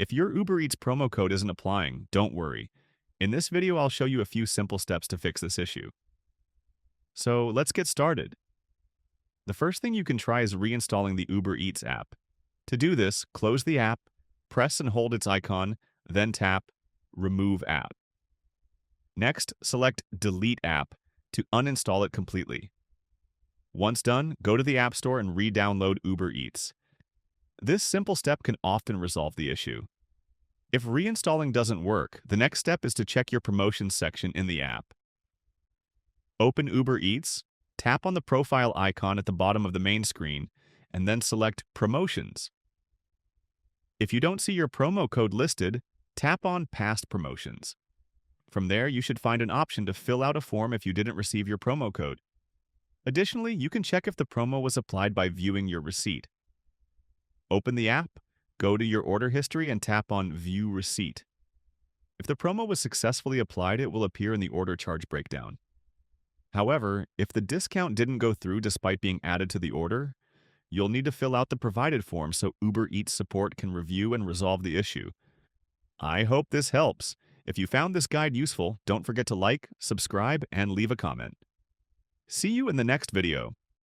If your Uber Eats promo code isn't applying, don't worry. In this video, I'll show you a few simple steps to fix this issue. So let's get started. The first thing you can try is reinstalling the Uber Eats app. To do this, close the app, press and hold its icon, then tap Remove App. Next, select Delete App to uninstall it completely. Once done, go to the App Store and re-download Uber Eats. This simple step can often resolve the issue. If reinstalling doesn't work, the next step is to check your promotions section in the app. Open Uber Eats, tap on the profile icon at the bottom of the main screen, and then select Promotions. If you don't see your promo code listed, tap on Past Promotions. From there, you should find an option to fill out a form if you didn't receive your promo code. Additionally, you can check if the promo was applied by viewing your receipt. Open the app, go to your order history, and tap on View Receipt. If the promo was successfully applied, it will appear in the order charge breakdown. However, if the discount didn't go through despite being added to the order, you'll need to fill out the provided form so Uber Eats support can review and resolve the issue. I hope this helps. If you found this guide useful, don't forget to like, subscribe, and leave a comment. See you in the next video.